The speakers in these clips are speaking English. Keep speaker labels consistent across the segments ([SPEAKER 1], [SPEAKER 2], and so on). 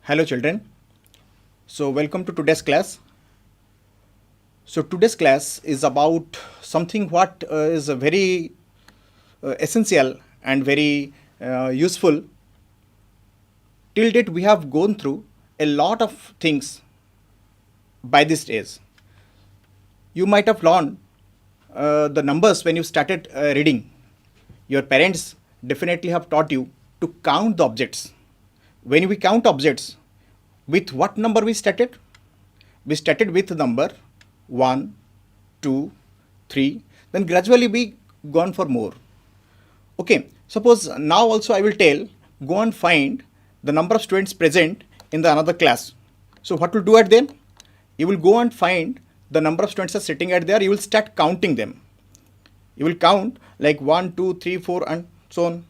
[SPEAKER 1] Hello children. So welcome to today's class. So today's class is about something what is a very essential and very useful. Till date we have gone through a lot of things by this stage. You might have learned the numbers when you started reading. Your parents definitely have taught you to count the objects. When we count objects, with what number we started? We started with the number 1, 2, 3, then gradually we gone for more. Okay, suppose now also I will tell, go and find the number of students present in the another class. So what will do at then? You will go and find the number of students are sitting at there, you will start counting them. You will count like 1, 2, 3, 4 and so on.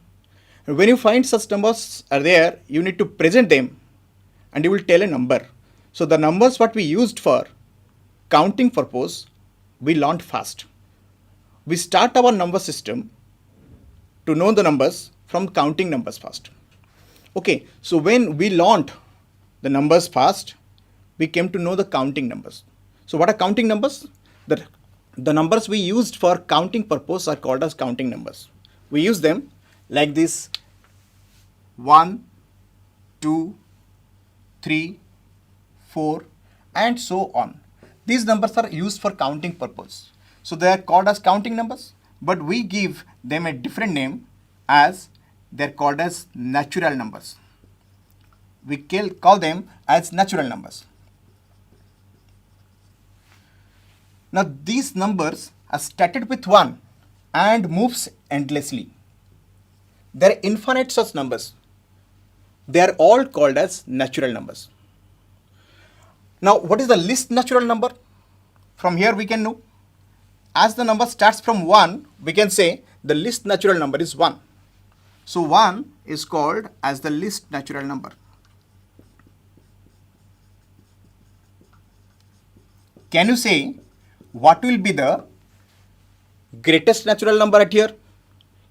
[SPEAKER 1] And when you find such numbers are there, you need to present them and you will tell a number. So the numbers what we used for counting purpose, we learned fast. We start our number system to know the numbers from counting numbers first. Okay, so when we learned the numbers fast, we came to know the counting numbers. So what are counting numbers? The numbers we used for counting purpose are called as counting numbers. We use them like this: 1, 2, 3, 4 and so on. These numbers are used for counting purpose. So they are called as counting numbers, but we give them a different name as they are called as natural numbers. We call them as natural numbers. Now these numbers are started with 1 and moves endlessly. There are infinite such numbers. They are all called as natural numbers. Now what is the least natural number? From here we can know. As the number starts from 1, we can say the least natural number is 1. So 1 is called as the least natural number. Can you say what will be the greatest natural number at here?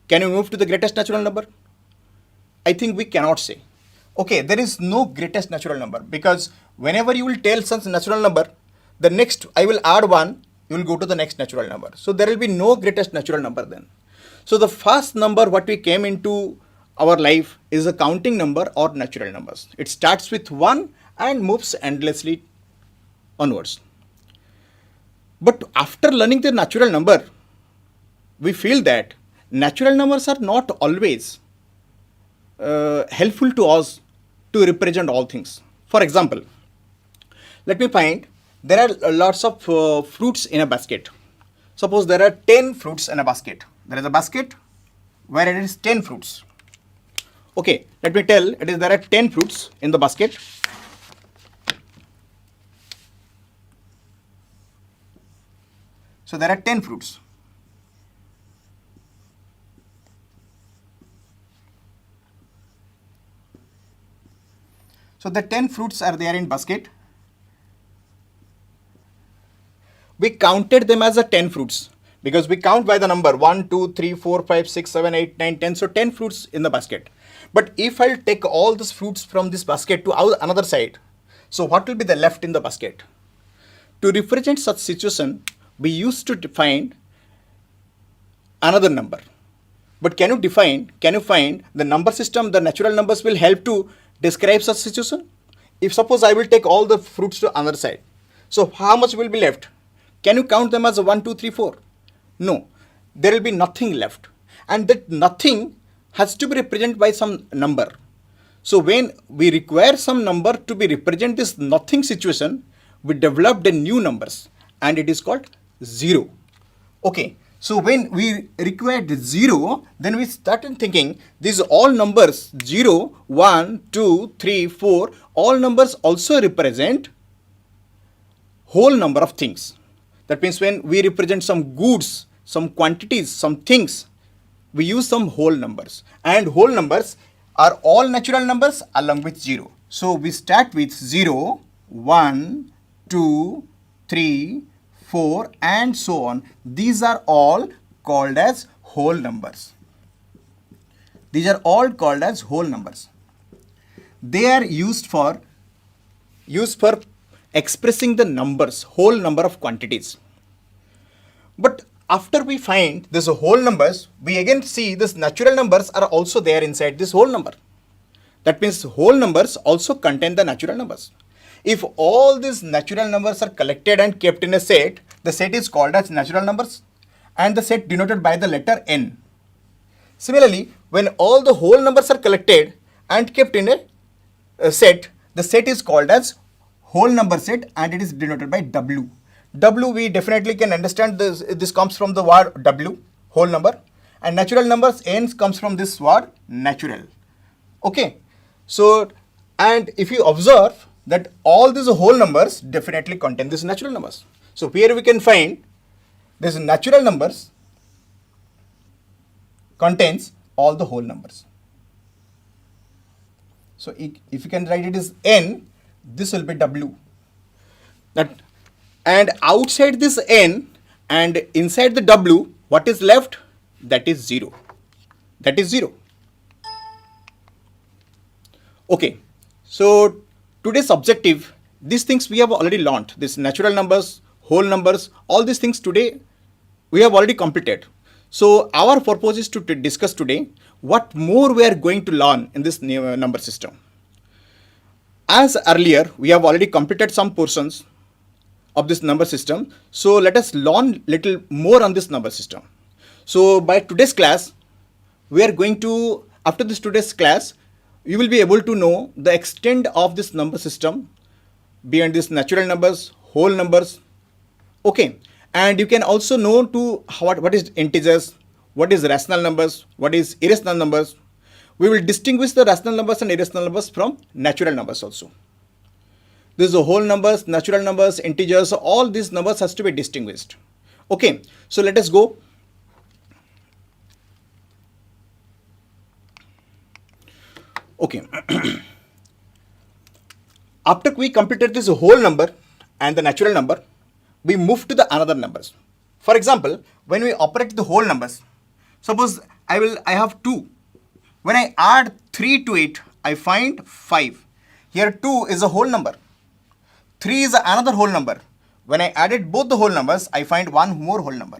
[SPEAKER 1] Can you move to the greatest natural number? I think we cannot say. Okay, there is no greatest natural number, because whenever you will tell such natural number, the next I will add 1, you will go to the next natural number. So there will be no greatest natural number then. So the first number what we came into our life is a counting number or natural numbers. It starts with 1 and moves endlessly onwards. But after learning the natural number, we feel that natural numbers are not always helpful to us to represent all things. For example, let me find there are lots of fruits in a basket. Suppose there are 10 fruits in a basket. There is a basket where it is 10 fruits. Okay, let me tell it is there are 10 fruits in the basket. So there are 10 fruits. So the 10 fruits are there in basket. We counted them as a 10 fruits because we count by the number 1, 2, 3, 4, 5, 6, 7, 8, 9, 10. So 10 fruits in the basket. But if I'll take all these fruits from this basket to another side, so what will be the left in the basket? To represent such situation, we used to define another number. But can you find the number system, the natural numbers will help to describe such situation? If suppose I will take all the fruits to another side, so how much will be left? Can you count them as a 1, 2, 3, 4? No, there will be nothing left. And that nothing has to be represented by some number. So when we require some number to be represent this nothing situation, we developed a new numbers and it is called 0. Okay, so when we required 0, then we started thinking these all numbers 0, 1, 2, 3, 4, all numbers also represent whole number of things. That means when we represent some goods, some quantities, some things, we use some whole numbers. And whole numbers are all natural numbers along with 0. So we start with 0, 1, 2, 3, 4 and so on. These are all called as whole numbers. These are all called as whole numbers. They are used for used for expressing the numbers, whole number of quantities. But after we find this whole numbers, we again see this natural numbers are also there inside this whole number. That means whole numbers also contain the natural numbers. If all these natural numbers are collected and kept in a set, the set is called as natural numbers and the set denoted by the letter n. Similarly, when all the whole numbers are collected and kept in a set, the set is called as whole number set and it is denoted by W. W, we definitely can understand this comes from the word W, whole number, and natural numbers n comes from this word natural. Okay, so and if you observe that all these whole numbers definitely contain these natural numbers. So here we can find these natural numbers contains all the whole numbers. So if you can write it as n, this will be W. And outside this n and inside the W, what is left? That is 0. That is 0. Okay, so today's objective, these things we have already learned. This natural numbers, whole numbers, all these things today we have already completed. So our purpose is to discuss today what more we are going to learn in this new number system. As earlier, we have already completed some portions of this number system. So let us learn little more on this number system. So by today's class, we are going to, after this today's class, you will be able to know the extent of this number system beyond this natural numbers, whole numbers. Okay, and you can also know to what is integers, what is rational numbers, what is irrational numbers. We will distinguish the rational numbers and irrational numbers from natural numbers also. These are whole numbers, natural numbers, integers, all these numbers has to be distinguished. Okay, so let us go. Okay. After we completed this whole number and the natural number, we move to the another numbers. For example, when we operate the whole numbers, suppose I have 2. When I add 3 to it, I find 5. Here 2 is a whole number. 3 is another whole number. When I added both the whole numbers, I find one more whole number.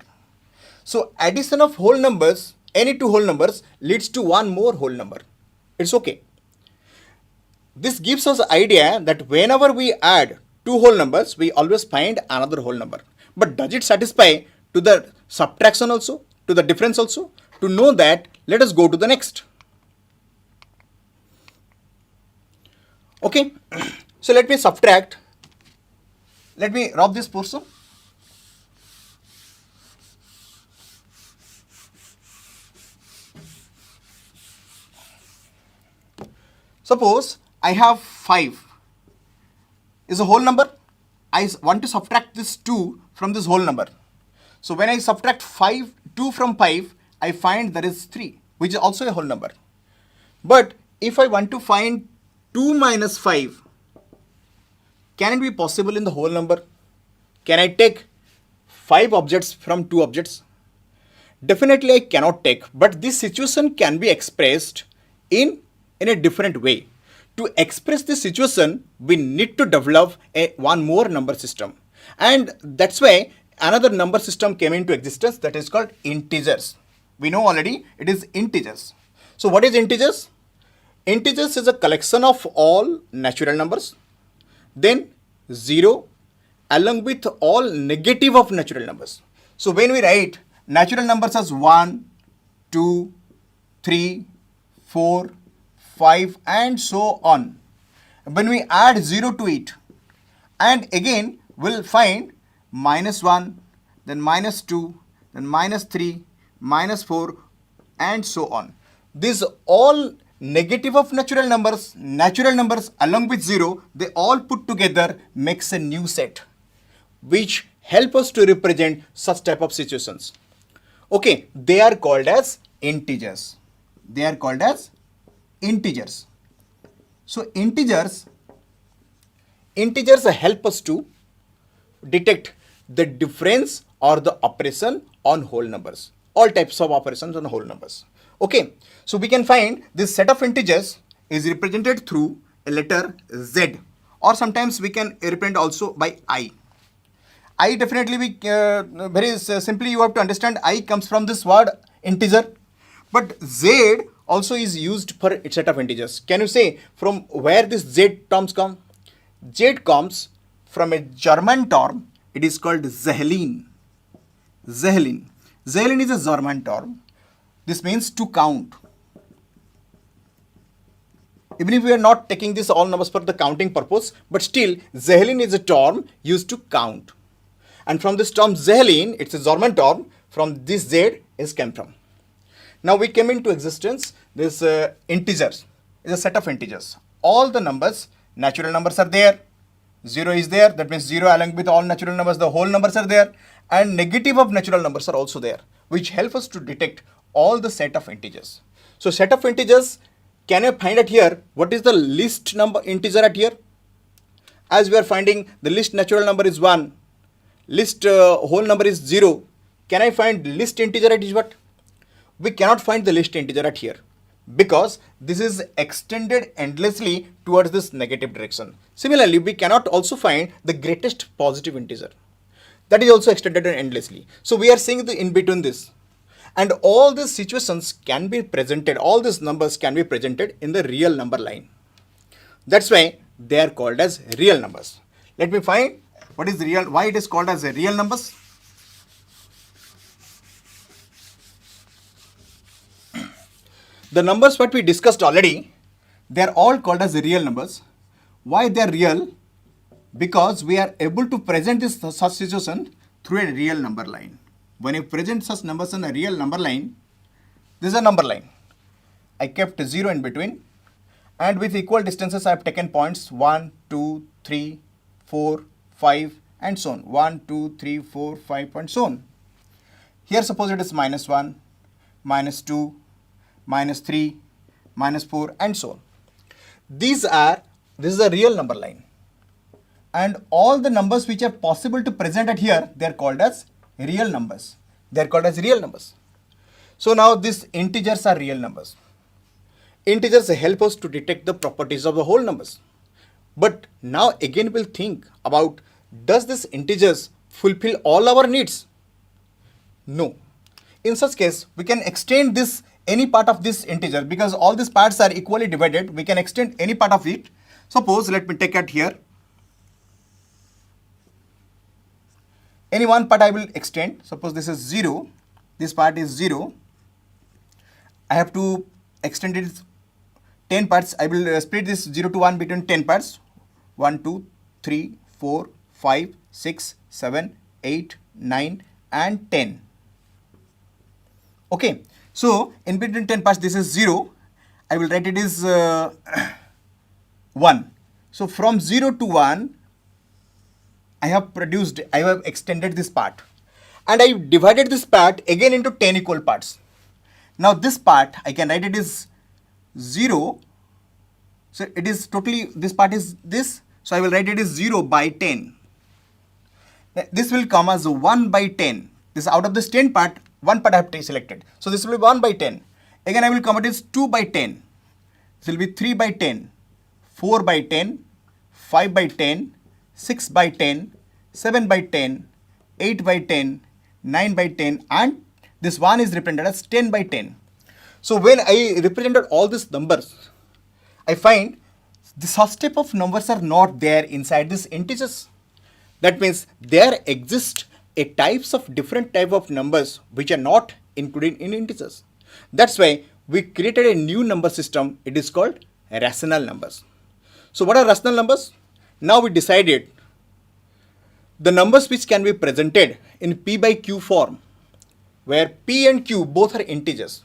[SPEAKER 1] So addition of whole numbers, any two whole numbers leads to one more whole number. It's okay. This gives us the idea that whenever we add two whole numbers, we always find another whole number. But does it satisfy to the subtraction also, to the difference also? To know that, let us go to the next. Okay, so let me subtract. Let me rub this portion. Suppose I have 5 is a whole number. I want to subtract this 2 from this whole number. So when I subtract 2 from 5, I find there is 3, which is also a whole number. But if I want to find 2 minus 5, can it be possible in the whole number? Can I take 5 objects from 2 objects? Definitely I cannot take, but this situation can be expressed in a different way. To express this situation, we need to develop one more number system. And that's why another number system came into existence, that is called integers. We know already it is integers. So what is integers? Integers is a collection of all natural numbers, then 0 along with all negative of natural numbers. So when we write natural numbers as 1, 2, 3, 4, 5 and so on, when we add 0 to it, and again we'll find minus 1, then minus 2, then minus 3, minus 4 and so on. These all negative of natural numbers along with 0, they all put together makes a new set which help us to represent such type of situations. Okay, they are called as integers. They are called as integers. So integers help us to detect the difference or the operation on whole numbers. All types of operations on whole numbers. Okay, so we can find this set of integers is represented through a letter Z or sometimes we can represent also by I. I definitely we very simply you have to understand I comes from this word integer, but Z also is used for a set of integers. Can you say from where this Z terms come? Z comes from a German term. It is called Zehlin. Zehlin. Zehlin is a German term. This means to count. Even if we are not taking this all numbers for the counting purpose, but still Zehlin is a term used to count. And from this term Zehlin, it's a German term, from this Z is came from. Now we came into existence, this integers is a set of integers. All the numbers, natural numbers are there. 0 is there, that means 0 along with all natural numbers, the whole numbers are there. And negative of natural numbers are also there, which help us to detect all the set of integers. So set of integers, can I find it here? What is the least number integer at here? As we are finding the least natural number is 1, least whole number is 0. Can I find least integer at is what? We cannot find the least integer at here, because this is extended endlessly towards this negative direction. Similarly, we cannot also find the greatest positive integer. That is also extended endlessly. So we are seeing the in between this. And all these situations can be presented, all these numbers can be presented in the real number line. That's why they are called as real numbers. Let me find what is real, why it is called as a real numbers. The numbers what we discussed already, they are all called as real numbers. Why they are real? Because we are able to present this such situation through a real number line. When you present such numbers in a real number line, this is a number line. I kept 0 in between, and with equal distances I have taken points 1, 2, 3, 4, 5 and so on. 1, 2, 3, 4, 5 and so on. Here suppose it is -1, -2, -3, -4 and so on. This is a real number line, and all the numbers which are possible to present at here, they are called as real numbers. They are called as real numbers. So now these integers are real numbers. Integers help us to detect the properties of the whole numbers. But now again we'll think about, does this integers fulfill all our needs? No. In such case, we can extend this any part of this integer, because all these parts are equally divided. We can extend any part of it. Suppose let me take it here. Any one part I will extend. Suppose this is 0. This part is 0. I have to extend it 10 parts. I will split this 0 to 1 between 10 parts. 1, 2, 3, 4, 5, 6, 7, 8, 9 and 10. Okay. So in between 10 parts, this is 0. I will write it is 1. So from 0 to 1, I have extended this part, and I divided this part again into 10 equal parts. Now this part I can write it is 0. So it is totally, this part is this. So I will write it is 0 by 10. This will come as 1 by 10. This out of this 10 part, one part I have selected. So this will be 1 by 10. Again I will come it is 2 by 10. This will be 3 by 10, 4 by 10, 5 by 10, 6 by 10, 7 by 10, 8 by 10, 9 by 10, and this one is represented as 10 by 10. So when I represented all these numbers, I find the such type of numbers are not there inside these integers. That means there exist a types of different type of numbers which are not included in integers. That's why we created a new number system. It is called rational numbers. So what are rational numbers? Now we decided the numbers which can be presented in P by Q form, where P and Q both are integers.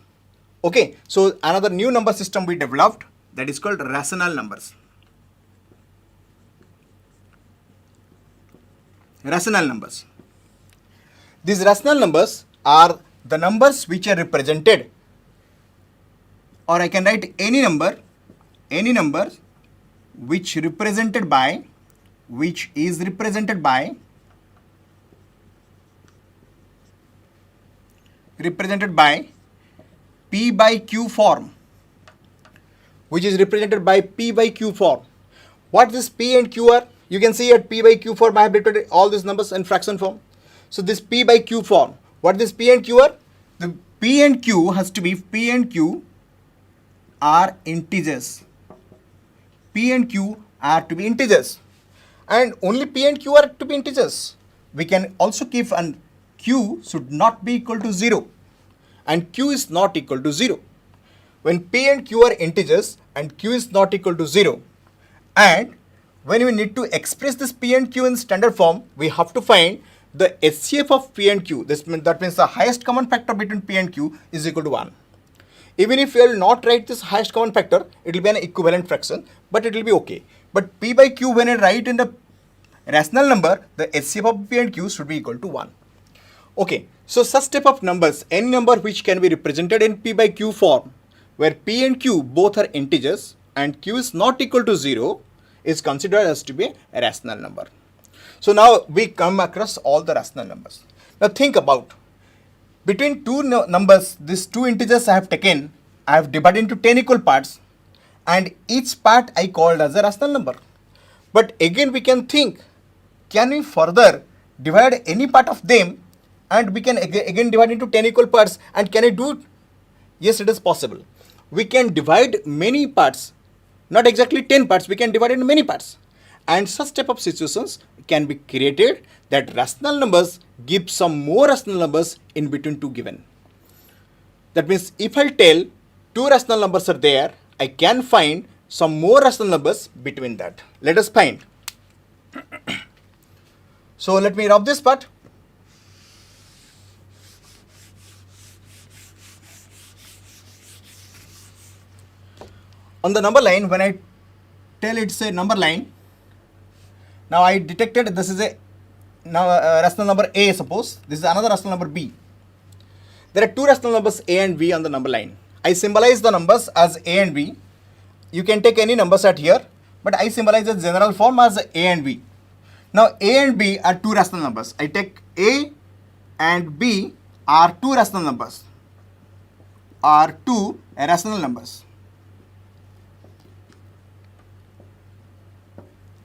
[SPEAKER 1] Okay, so another new number system we developed, that is called rational numbers. Rational numbers. These rational numbers are the numbers which are represented, or I can write any number which is represented by P by Q form, which is represented by P by Q form. What this P and Q are? You can see at P by Q form I have written all these numbers in fraction form. So this P by Q form, what this P and Q are? The P and Q has to be, P and Q are integers. P and Q are to be integers. And only P and Q are to be integers. We can also keep, and Q should not be equal to 0. And Q is not equal to 0. When P and Q are integers and Q is not equal to 0, and when we need to express this P and Q in standard form, we have to find the HCF of P and Q. That means the highest common factor between P and Q is equal to 1. Even if you will not write this highest common factor, it will be an equivalent fraction, but it will be okay. But P by Q, when I write in the rational number, the HCF of P and Q should be equal to 1. Okay, so such type of numbers, any number which can be represented in P by Q form, where P and Q both are integers and Q is not equal to 0, is considered as to be a rational number. So now we come across all the rational numbers. Now think about, between two numbers, these two integers I have taken, I have divided into 10 equal parts, and each part I called as a rational number. But again we can think, can we further divide any part of them and we can again divide into 10 equal parts, and can I do it? Yes, it is possible. We can divide many parts, not exactly 10 parts, we can divide into many parts. And such type of situations can be created that rational numbers give some more rational numbers in between two given. That means if I tell two rational numbers are there, I can find some more rational numbers between that. Let us find. So let me rub this part. On the number line, when I tell it's a number line, now I detected this is a rational number A, suppose. This is another rational number B. There are two rational numbers A and B on the number line. I symbolize the numbers as A and B. You can take any numbers at here, but I symbolize the general form as A and B. Now A and B are two rational numbers. I take A and B are two rational numbers.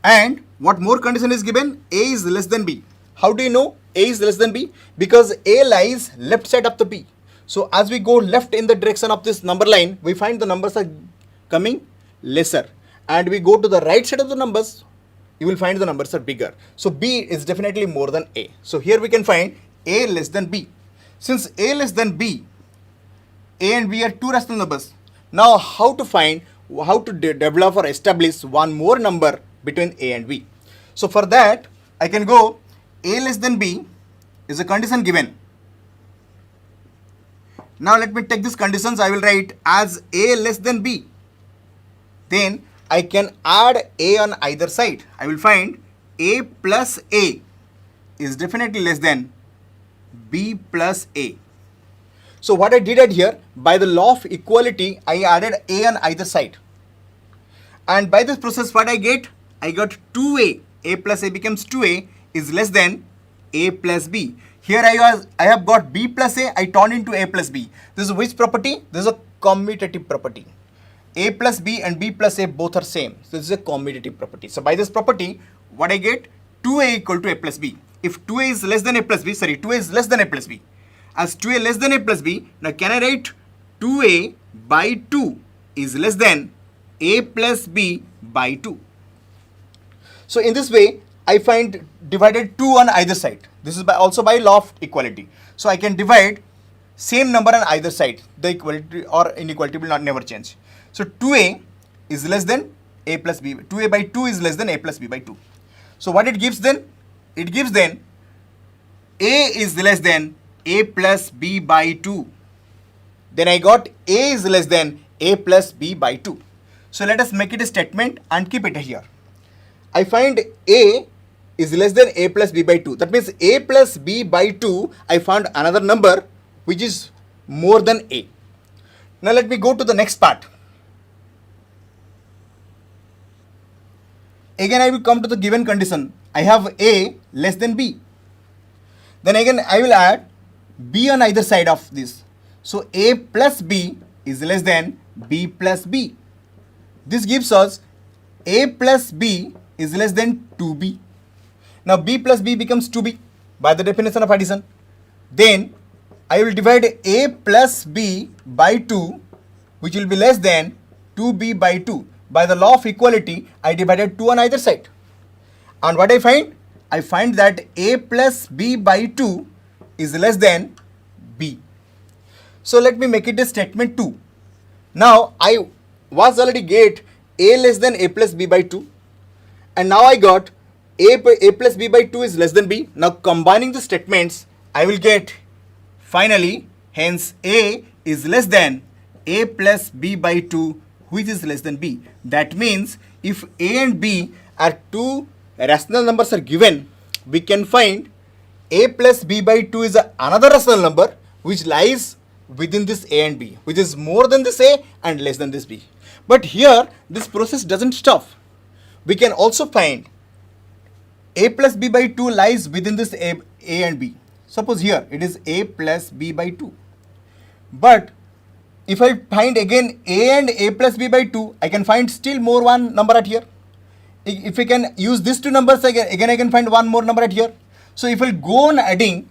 [SPEAKER 1] And what more condition is given? A is less than B. How do you know A is less than B? Because A lies left side of the B. So as we go left in the direction of this number line, we find the numbers are coming lesser. And we go to the right side of the numbers, you will find the numbers are bigger. So B is definitely more than A. So here we can find A less than B. Since A less than B, A and B are two rational numbers. Now how to develop or establish one more number between A and B? So for that, I can go A less than B is a condition given. Now let me take these conditions. I will write as A less than B. Then I can add A on either side. I will find A plus A is definitely less than B plus A. So what I did here, by the law of equality, I added A on either side. And by this process, what I get? I got 2A. A plus A becomes 2A is less than A plus B. Here I have got B plus A, I turned into A plus B. This is which property? This is a commutative property. A plus B and B plus A both are same. So this is a commutative property. So by this property, what I get? 2A equal to A plus B. If 2A is less than A plus B, 2A is less than A plus B. As 2A less than A plus B, now can I write 2A by 2 is less than A plus B by 2. So in this way, I find divided 2 on either side. This is also by law of equality. So I can divide same number on either side. The equality or inequality will never change. So 2A is less than A plus B. 2A by 2 is less than A plus B by 2. So what it gives then? It gives then A is less than A plus B by 2. Then I got A is less than A plus B by 2. So let us make it a statement and keep it here. I find A is less than A plus B by 2. That means A plus B by 2, I found another number which is more than A. Now let me go to the next part. Again I will come to the given condition. I have A less than B. Then again I will add B on either side of this. So A plus B is less than B plus B. This gives us a plus b is less than 2b. Now b plus b becomes 2b by the definition of addition. Then I will divide a plus b by 2, which will be less than 2b by 2. By the law of equality, I divided 2 on either side. And what I find? I find that a plus b by 2 is less than b. So let me make it a statement 2. Now I was already get a less than a plus b by 2, and now I got a plus b by 2 is less than b. Now combining the statements, I will get finally, hence a is less than a plus b by 2, which is less than b. That means if a and b are two rational numbers are given, we can find a plus b by 2 is another rational number which lies within this a and b, which is more than this a and less than this b. But here this process doesn't stop. We can also find a plus b by 2 lies within this a and b. Suppose here it is a plus b by 2. But if I find again a and a plus b by 2, I can find still more one number at here. If I can use these two numbers again I can find one more number at here. So if I go on adding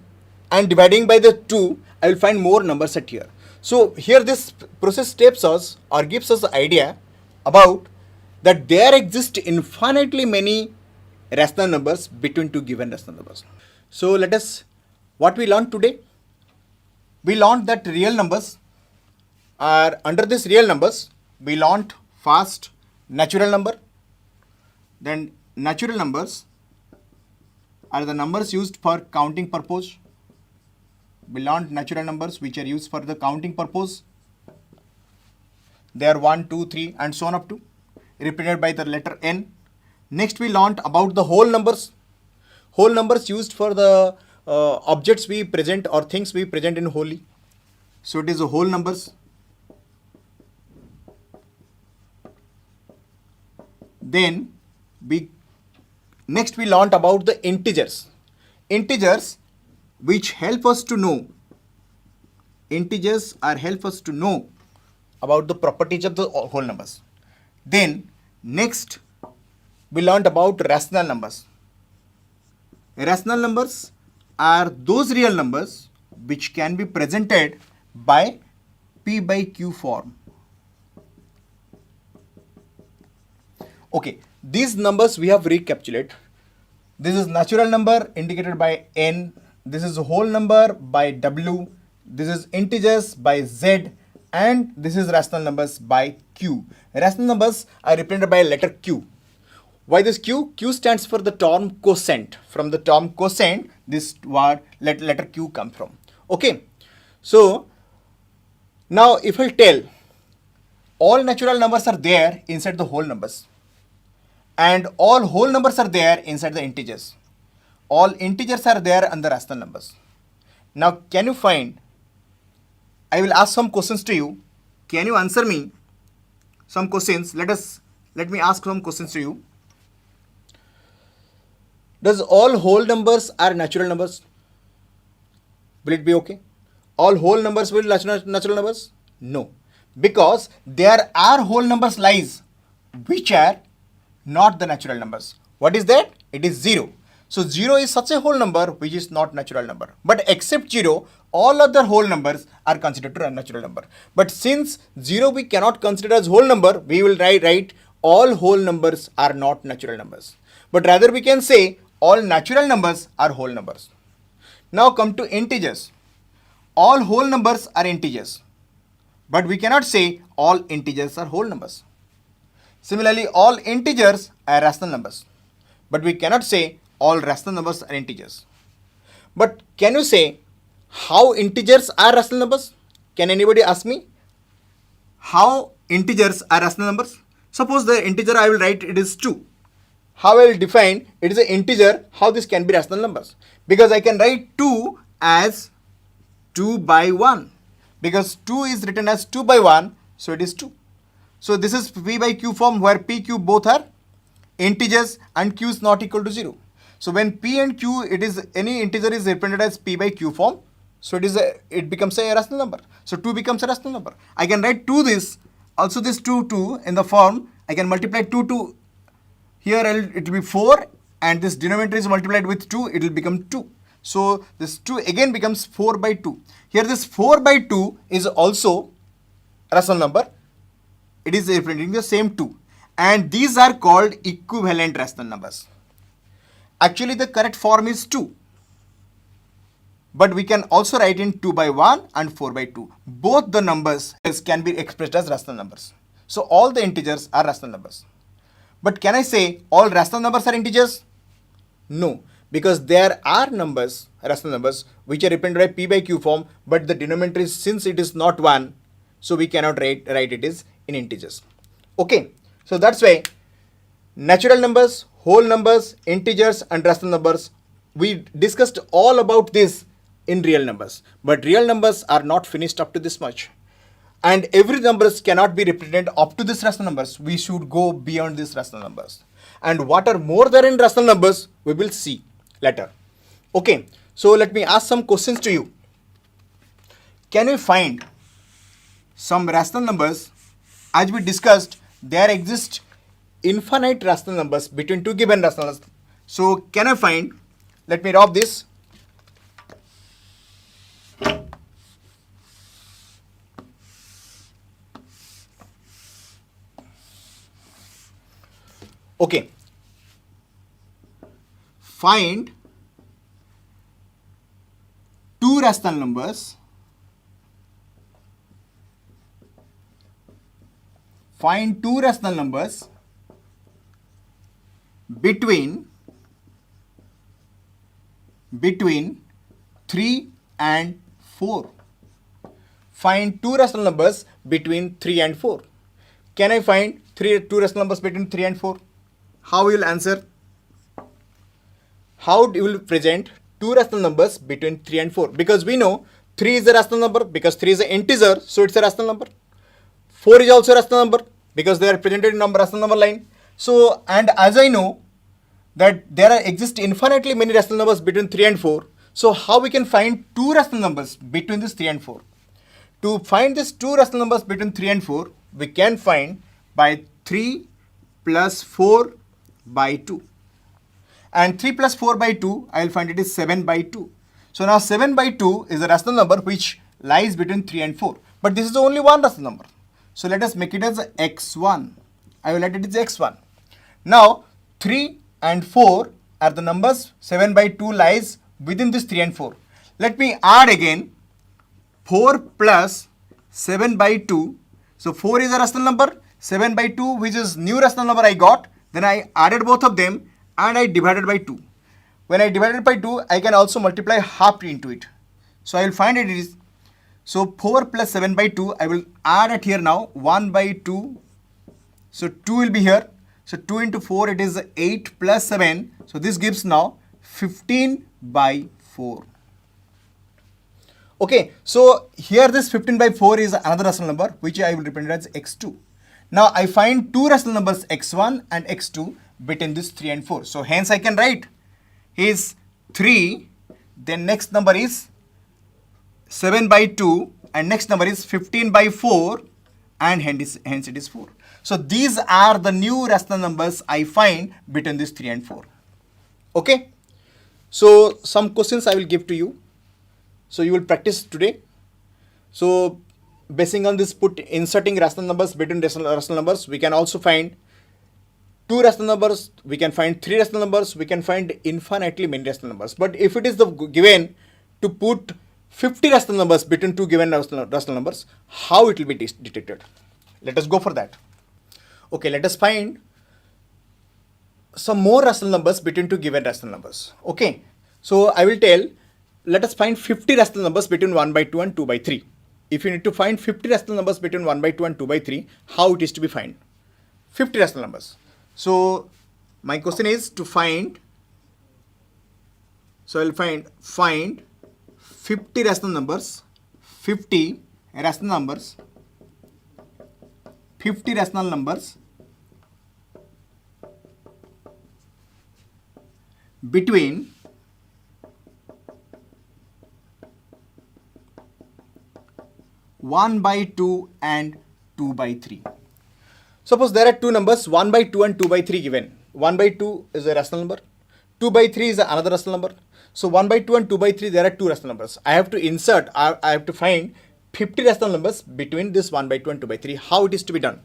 [SPEAKER 1] and dividing by the 2, I will find more numbers at here. So here this process steps us or gives us the idea about that there exist infinitely many rational numbers between two given rational numbers. So let us, what we learned today? We learned that real numbers are, under this real numbers, we learned first natural number. Then natural numbers are the numbers used for counting purpose. We learned natural numbers which are used for the counting purpose. They are 1, 2, 3 and so on up to, represented by the letter n. Next we learned about the whole numbers. Whole numbers used for the objects we present or things we present in wholly. So it is the whole numbers. Then next we learned about the integers. Integers which help us to know. Integers are help us to know about the properties of the whole numbers. Then next we learned about rational numbers. Rational numbers are those real numbers which can be presented by p by q form. Okay, these numbers we have recapitulated. This is natural number indicated by n. This is a whole number by w. This is integers by z. And this is rational numbers by q. Rational numbers are represented by letter q. Why this q? Q stands for the term quotient. From the term quotient, this word letter q comes from. Okay. So now if I tell all natural numbers are there inside the whole numbers, and all whole numbers are there inside the integers. All integers are there under rational numbers. Now can you find, I will ask some questions to you. Can you answer me some questions? Let me ask some questions to you. Does all whole numbers are natural numbers? Will it be okay? All whole numbers will be natural numbers? No. Because there are whole numbers lies which are not the natural numbers. What is that? It is 0. So 0 is such a whole number which is not natural number. But except 0, all other whole numbers are considered a natural number. But since 0 we cannot consider as whole number, we will write all whole numbers are not natural numbers. But rather we can say all natural numbers are whole numbers. Now come to integers. All whole numbers are integers. But we cannot say all integers are whole numbers. Similarly, all integers are rational numbers. But we cannot say all rational numbers are integers. But can you say how integers are rational numbers? Can anybody ask me how integers are rational numbers? Suppose the integer I will write it is 2. How I will define it is an integer, how this can be rational numbers? Because I can write 2 as 2 by 1. Because 2 is written as 2 by 1, so it is 2. So this is p by q form where p, q both are integers and q is not equal to 0. So when p and q, it is any integer is represented as p by q form, so it becomes a rational number. So 2 becomes a rational number. I can write 2 this, also this 2 in the form, I can multiply 2 Here it will be 4 and this denominator is multiplied with 2, it will become 2. So this 2 again becomes 4 by 2. Here this 4 by 2 is also rational number. It is representing the same 2. And these are called equivalent rational numbers. Actually the correct form is 2. But we can also write in 2 by 1 and 4 by 2. Both the numbers can be expressed as rational numbers. So all the integers are rational numbers. But can I say all rational numbers are integers? No, because there are numbers, rational numbers, which are represented by p by q form, but the denominator is, since it is not 1, so we cannot write it is in integers. Okay, so that's why natural numbers, whole numbers, integers and rational numbers, we discussed all about this in real numbers, but real numbers are not finished up to this much. And every numbers cannot be represented up to this rational numbers. We should go beyond these rational numbers. And what are more there in rational numbers, we will see later. Okay, so let me ask some questions to you. Can we find some rational numbers? As we discussed, there exist infinite rational numbers between two given rational numbers. So can I find, let me drop this. Okay, find two rational numbers. Find two rational numbers between 3 and 4. Find two rational numbers between 3 and 4. Can I find two rational numbers between 3 and 4? How you will answer? How you will present two rational numbers between 3 and 4? Because we know 3 is a rational number because 3 is an integer, so it's a rational number. 4 is also a rational number because they are presented in rational number line. So, and as I know that there exist infinitely many rational numbers between 3 and 4. So how we can find two rational numbers between this 3 and 4? To find these two rational numbers between 3 and 4, we can find by 3 plus 4 by 2. And 3 plus 4 by 2, I will find it is 7 by 2. So now 7 by 2 is a rational number which lies between 3 and 4. But this is only one rational number. So let us make it as x1. I will let it as x1. Now 3 and 4 are the numbers. 7 by 2 lies within this 3 and 4. Let me add again 4 plus 7 by 2. So 4 is a rational number. 7 by 2 which is new rational number I got. Then I added both of them and I divided by 2. When I divided by 2, I can also multiply half into it. So I will find it is, so 4 plus 7 by 2, I will add it here now, 1 by 2. So 2 will be here. So 2 into 4, it is 8 plus 7. So this gives now 15 by 4. Okay, so here this 15 by 4 is another rational number which I will represent as x2. Now I find two rational numbers x1 and x2 between this 3 and 4. So hence I can write is 3, then next number is 7 by 2 and next number is 15 by 4 and hence it is 4. So these are the new rational numbers I find between this 3 and 4. Okay. So some questions I will give to you. So you will practice today. So basing on this, inserting rational numbers between rational numbers, we can also find two rational numbers, we can find three rational numbers, we can find infinitely many rational numbers. But if it is the given to put 50 rational numbers between two given rational numbers, how it will be detected? Let us go for that. Okay, let us find some more rational numbers between two given rational numbers. Okay, so I will tell, let us find 50 rational numbers between 1 by 2 and 2 by 3. If you need to find 50 rational numbers between 1 by 2 and 2 by 3, how it is to be find? 50 rational numbers. So my question is to find, so I will find 50 rational numbers, 50 rational numbers between 1 by 2 and 2 by 3. Suppose there are two numbers 1 by 2 and 2 by 3 given. 1 by 2 is a rational number. 2 by 3 is another rational number. So 1 by 2 and 2 by 3, there are two rational numbers. I have to insert, I have to find 50 rational numbers between this 1 by 2 and 2 by 3. How it is to be done?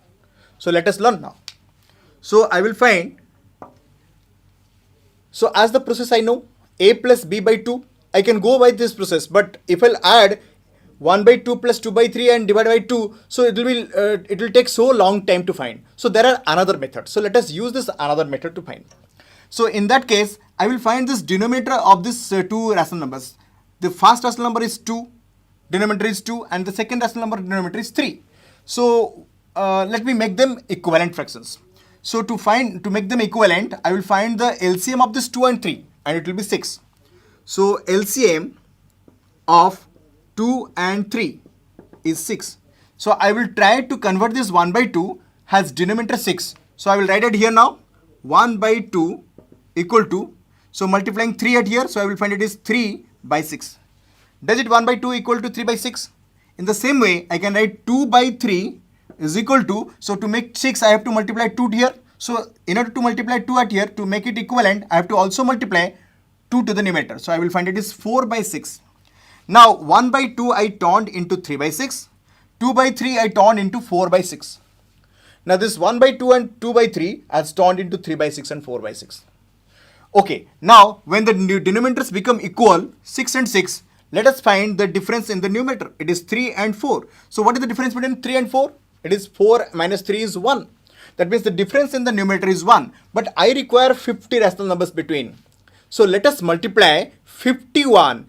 [SPEAKER 1] So let us learn now. So I will find, so as the process I know, a plus b by 2, I can go by this process. But if I'll add 1 by 2 plus 2 by 3 and divide by 2, so it will take so long time to find. So there are another method. So let us use this another method to find. So in that case, I will find this denominator of this two rational numbers. The first rational number is 2, denominator is 2, and the second rational number denominator is 3. So let me make them equivalent fractions. So to make them equivalent, I will find the LCM of this 2 and 3, and it will be 6. So LCM of 2 and 3 is 6. So I will try to convert this 1 by 2 has denominator 6. So I will write it here now. 1 by 2 equal to, so multiplying 3 at here, so I will find it is 3 by 6. Does it 1 by 2 equal to 3 by 6? In the same way, I can write 2 by 3 is equal to, so to make 6, I have to multiply 2 here. So in order to multiply 2 at here, to make it equivalent, I have to also multiply 2 to the numerator. So I will find it is 4 by 6. Now 1 by 2 I turned into 3 by 6. 2 by 3 I turned into 4 by 6. Now this 1 by 2 and 2 by 3 has turned into 3 by 6 and 4 by 6. Okay, now when the denominators become equal, 6 and 6, let us find the difference in the numerator. It is 3 and 4. So what is the difference between 3 and 4? It is 4 minus 3 is 1. That means the difference in the numerator is 1. But I require 50 rational numbers between. So let us multiply 51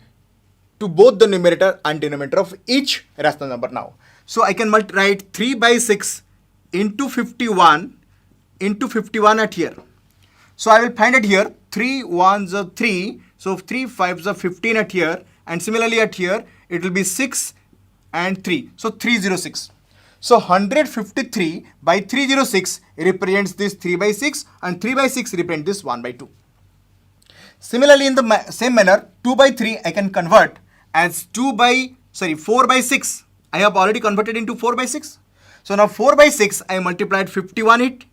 [SPEAKER 1] to both the numerator and denominator of each rational number now. So I can write 3 by 6 into 51 at here. So I will find it here. 3 ones are 3. So 3 5s are 15 at here. And similarly at here, it will be 6 and 3. So 306. So 153 by 306 represents this 3 by 6 and 3 by 6 represents this 1 by 2. Similarly, in the same manner, 2 by 3 I can convert as 4 by 6. I have already converted into 4 by 6. So now 4 by 6 I multiplied 51 it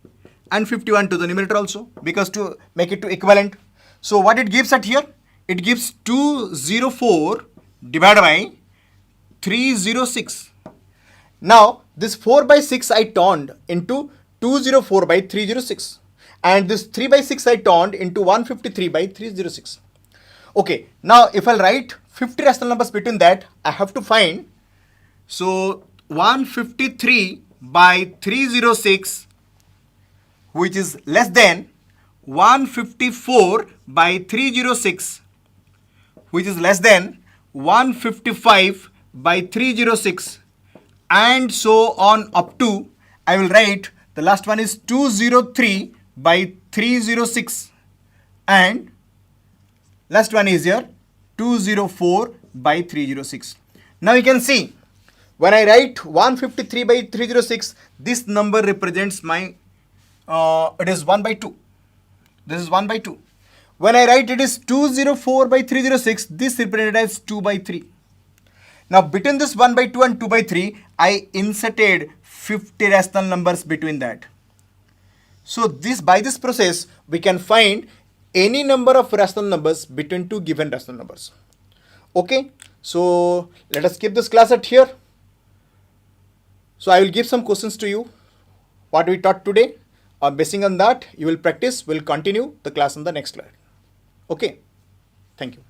[SPEAKER 1] and 51 to the numerator also, because to make it to equivalent. So what it gives at here? It gives 204 divided by 306. Now this 4 by 6 I turned into 204 by 306. And this 3 by 6 I turned into 153 by 306. Okay, now if I write 50 rational numbers between that, I have to find, so 153 by 306, which is less than 154 by 306, which is less than 155 by 306, and so on up to, I will write the last one is 203 by 306, and last one is here 204 by 306. Now you can see, when I write 153 by 306, this number represents my, it is 1 by 2. This is 1 by 2. When I write it is 204 by 306, this represented as 2 by 3. Now between this 1 by 2 and 2 by 3, I inserted 50 rational numbers between that. So by this process, we can find any number of rational numbers between two given rational numbers. Okay, so let us keep this class at here. So I will give some questions to you, what we taught today. Basing on that, you will practice, we'll continue the class in the next slide. Okay, thank you.